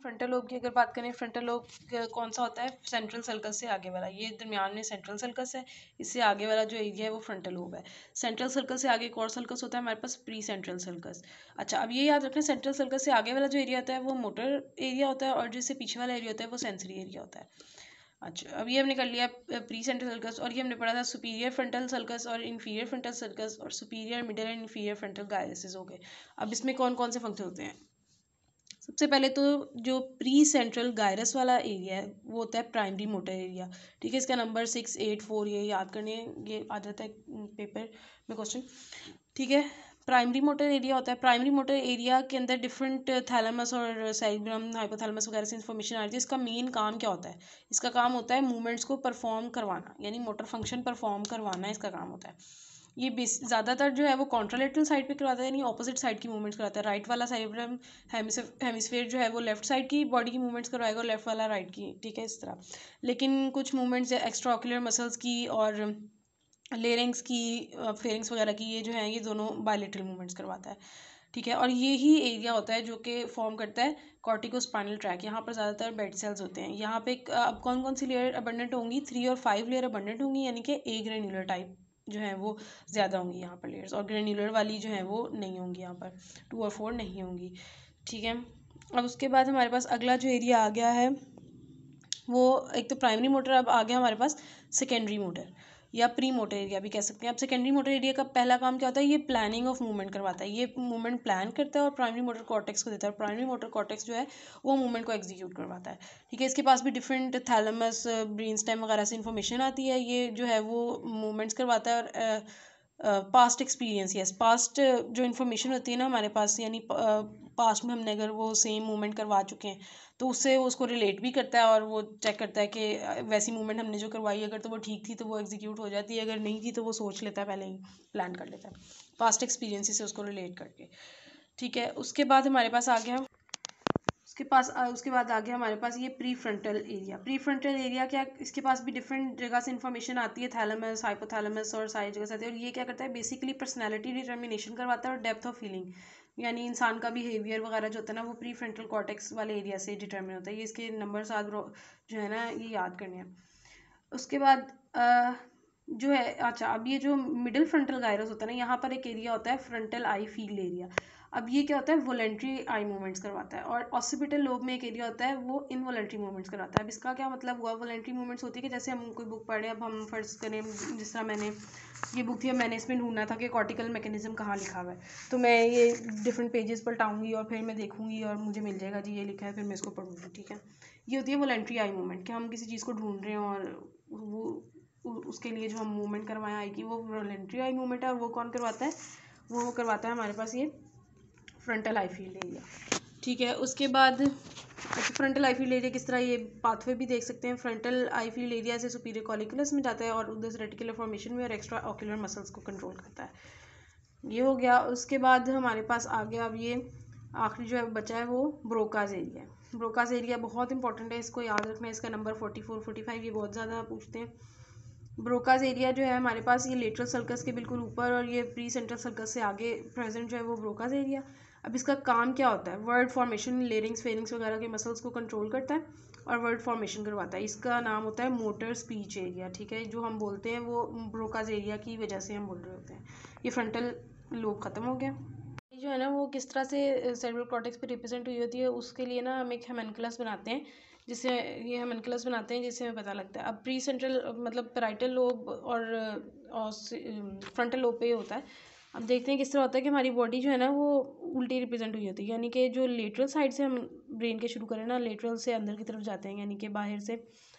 Frontal lobe की अगर बात करें, फ्रंटल लोब कौन सा होता है? सेंट्रल सर्कस से आगे वाला, ये दरमियान में सेंट्रल सर्कस है, इससे आगे वाला जो एरिया है वो फ्रंटल लोब है। सेंट्रल सर्कस से आगे एक और सर्कस होता है हमारे पास, प्री सेंट्रल सर्कस। अच्छा, अब ये याद रखें, सेंट्रल सर्कस से आगे वाला जो एरिया होता है वो मोटर एरिया होता है, और जिससे पीछे वाला एरिया होता है वो सेंसरी एरिया होता है। अच्छा, अब ये हमने कर लिया प्री सेंट्रल सर्कस, और ये हमने पढ़ा था सुपीरियर फ्रंटल सर्कस और इन्फीरियर फ्रंटल सर्कस, और superior, middle and inferior frontal gyruses हो गए। अब इसमें कौन कौन से फंक्शन होते हैं? सबसे पहले तो जो प्री सेंट्रल गायरस वाला एरिया है वो होता है प्राइमरी मोटर एरिया। ठीक है, इसका नंबर 684, ये याद करने, ये आ जाता है पेपर में क्वेश्चन। ठीक है, प्राइमरी मोटर एरिया होता है। प्राइमरी मोटर एरिया के अंदर डिफरेंट थैलेमस और सेरिब्रम, हाइपोथैलेमस वगैरह से इन्फॉर्मेशन आ रही है। इसका मेन काम क्या होता है? इसका काम होता है मूवमेंट्स को परफॉर्म करवाना, यानी मोटर फंक्शन परफॉर्म करवाना इसका काम होता है। ये ज़्यादातर जो है वो कॉन्ट्रालेटरल साइड पे करवाता है, यानी ऑपोजिट साइड की मूवमेंट्स कराता है। राइट वाला सेरिब्रम हेमिस्फेयर जो है वो लेफ्ट साइड की बॉडी की मूवमेंट्स करवाएगा, और लेफ्ट वाला राइट की। ठीक है, इस तरह। लेकिन कुछ मूवमेंट्स एक्स्ट्रा ऑक्यूलर मसल्स की और लेरिंग्स की, फेरिंग्स वगैरह की, ये जो है ये दोनों बायलेटरल मूवमेंट्स करवाता है। ठीक है, और ये ही एरिया होता है जो कि फॉर्म करता है कॉर्टिकोस्पाइनल ट्रैक। यहाँ पर ज़्यादातर बेड सेल्स होते हैं। यहाँ पे अब कौन कौन सी लेयर अबंडेंट होंगी? 3 और 5 लेयर अबंडेंट होंगी, यानी कि ए ग्रेन्युलर टाइप जो है वो ज़्यादा होंगी यहाँ पर लेयर्स, और ग्रेन्युलर वाली जो है वो नहीं होंगी, यहाँ पर 2 और 4 नहीं होंगी। ठीक है, अब उसके बाद हमारे पास अगला जो एरिया आ गया है वो, एक तो प्राइमरी मोटर, अब आ गया हमारे पास सेकेंडरी मोटर या प्री मोटर एरिया भी कह सकते हैं। अब सेकेंडरी मोटर एरिया का पहला काम क्या होता है? ये प्लानिंग ऑफ मूवमेंट करवाता है, ये मूवमेंट प्लान करता है और प्राइमरी मोटर कॉर्टेक्स को देता है। प्राइमरी मोटर कॉर्टेक्स जो है वो मूवमेंट को एग्जीक्यूट करवाता है। ठीक है, इसके पास भी डिफरेंट थैलेमस, ब्रेन स्टेम वगैरह से इन्फॉर्मेशन आती है, ये जो है वो मूवमेंट्स करवाता है। और पास्ट एक्सपीरियंस, यस, पास्ट जो इन्फॉर्मेशन होती है ना हमारे पास, यानी पास्ट में हमने अगर वो सेम मूवमेंट करवा चुके हैं तो उससे वो उसको रिलेट भी करता है, और वो चेक करता है कि वैसी मूवमेंट हमने जो करवाई अगर तो वो ठीक थी तो वो एग्जीक्यूट हो जाती है, अगर नहीं थी तो वो सोच लेता है, पहले ही प्लान कर लेता है पास्ट एक्सपीरियंस से उसको रिलेट करके। ठीक है, उसके बाद हमारे पास आ गया, उसके बाद आ गया हमारे पास ये pre frontal area. Pre frontal area क्या, इसके पास भी डिफरेंट जगह से इन्फॉर्मेशन आती है, थैलेमस, हाइपोथैलेमस और सारी जगह से आती है। और ये क्या करता है? बेसिकली पर्सनैलिटी डिटर्मिनेशन करवाता है और डेप्थ ऑफ फीलिंग, यानी इंसान का बिहेवियर वगैरह जो होता है ना वो प्री फ्रंटल कॉर्टेक्स वाले एरिया से डिटर्मिन होता है। ये इसके नंबर 7 जो है ना ये याद करने हैं। उसके बाद जो है, अच्छा, अब ये जो मिडिल फ्रंटल गायरस होता है ना, यहाँ पर एक एरिया होता है फ्रंटल आई फील्ड एरिया। अब ये क्या होता है? वॉलेंट्री आई मूवमेंट्स करवाता है। और ऑसिपिटल लोब में एक एरिया होता है वो इनवॉलेंट्री मूवमेंट्स कराता है। अब इसका क्या मतलब हुआ? वॉलेंट्री मूवमेंट्स होती है कि जैसे हम कोई बुक पढ़ रहे हैं, अब हम फर्ज करें, जिस तरह मैंने ये बुक थी, अब मैंने इसमें ढूंढना था कि कॉर्टिकल मैकेनिज्म कहाँ लिखा हुआ है, तो मैं ये डिफरेंट पेजेस पलटाऊंगी और फिर मैं देखूंगी और मुझे मिल जाएगा जी ये लिखा है, फिर मैं इसको पढ़ूंगी। ठीक है, ये होती है वॉलेंट्री आई मूवमेंट, कि हम किसी चीज़ को ढूंढ रहे हैं और उसके लिए जो हम मूवमेंट करवाएं आई की, वो वॉलेंट्री आई मूवमेंट है। और वो कौन करवाता है? वो करवाता है हमारे पास ये फ्रंटल आई फील्ड एरिया। ठीक है, उसके बाद अच्छा, फ्रंटल आई फील्ड एरिया किस तरह, ये पाथवे भी देख सकते हैं। फ्रंटल आई फील्ड एरिया से सुपीरियर कॉलिकुलस में जाता है और उधर से रेटिकुलर फॉर्मेशन में और एक्स्ट्रा ऑक्यूलर मसल्स को कंट्रोल करता है। ये हो गया। उसके बाद हमारे पास आ गया, अब ये आखिरी जो है बचा है वो ब्रोकाज एरिया है। ब्रोकाज एरिया बहुत इंपॉर्टेंट है, इसको याद रखना है। इसका नंबर 44, 45 ये बहुत ज़्यादा पूछते हैं। ब्रोकाज एरिया जो है हमारे पास ये लेटरल सर्कस के बिल्कुल ऊपर और ये प्री सेंट्रल सर्कस से आगे प्रेजेंट जो है वो ब्रोकाज एरिया। अब इसका काम क्या होता है? वर्ड फॉर्मेशन, लेरिंग्स, फेरिंग्स वगैरह के मसल्स को कंट्रोल करता है और वर्ड फॉर्मेशन करवाता है। इसका नाम होता है मोटर स्पीच एरिया। ठीक है, जो हम बोलते हैं वो ब्रोकाज एरिया की वजह से हम बोल रहे होते हैं। ये फ्रंटल लोब खत्म हो गया। ये जो है ना वो किस तरह से सेरेब्रल कॉर्टेक्स पे रिप्रेजेंट हुई होती है, उसके लिए ना हम एक हेमनकुलस बनाते हैं, जिससे ये हेमनकुलस बनाते हैं जिससे हमें पता लगता है। अब प्री सेंट्रल मतलब पैराइटल लोब और फ्रंटल लोब पे ही होता है। अब देखते हैं किस तरह होता है कि हमारी बॉडी जो है ना वो उल्टी रिप्रेजेंट हुई होती है, यानी कि जो लेटरल साइड से हम ब्रेन के शुरू करें ना, लेटरल से अंदर की तरफ जाते हैं, यानी कि बाहर से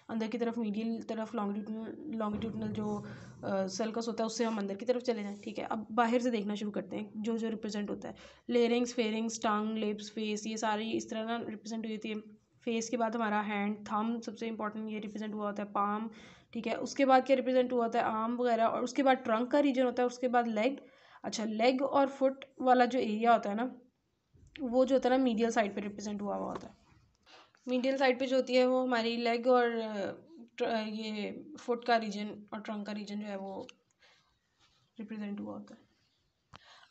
अंदर की तरफ, मीडियल तरफ, लॉन्गिट्यूडनल जो सर्कस होता है उससे हम अंदर की तरफ चले जाएं। ठीक है, अब बाहर से देखना शुरू करते हैं जो जो रिप्रेजेंट होता है। लेरिंग्स, फेरिंग्स, टंग, लिप्स, फेस, ये सारी इस तरह ना रिप्रेजेंट हुई होती है। फेस के बाद हमारा हैंड, थंब सबसे इंपॉर्टेंट, ये रिप्रेजेंट हुआ होता है, पाम। ठीक है, उसके बाद क्या रिप्रेजेंट हुआ होता है? आर्म वगैरह। और उसके बाद ट्रंक का रीजन होता है, उसके बाद लेग। अच्छा, लेग और फुट वाला जो एरिया होता है ना वो जो होता है ना मीडियल साइड पे रिप्रेजेंट हुआ होता है। मीडियल साइड पे जो होती है वो हमारी लेग और ये फुट का रीजन और ट्रंक का रीजन जो है वो रिप्रेजेंट हुआ होता है।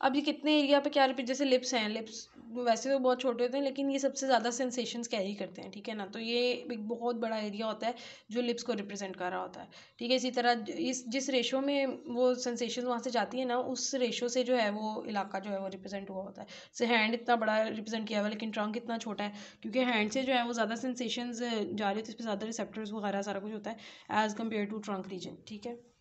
अब ये कितने एरिया पे क्या रिप्रेजेंट, जैसे लिप्स हैं, लिप्स वैसे तो बहुत छोटे होते हैं लेकिन ये सबसे ज़्यादा सेंसेशंस कैरी करते हैं, ठीक है ना। तो ये एक बहुत बड़ा एरिया होता है जो लिप्स को रिप्रेजेंट कर रहा होता है, ठीक है। इसी तरह इस जिस रेशो में वो सेंसेशन वहाँ से जाती है ना, उस रेशो से जो है वो इलाका जो है वो रिप्रेजेंट हुआ होता है। जैसे हैंड इतना बड़ा रिप्रेजेंट किया हुआ है लेकिन ट्रंक इतना छोटा है, क्योंकि हैंड से जो है वो ज़्यादा सेंसेशंस जा रही है तो इस पर ज़्यादा रिसेप्टर्स वगैरह सारा कुछ होता है as compare to trunk region, ठीक है।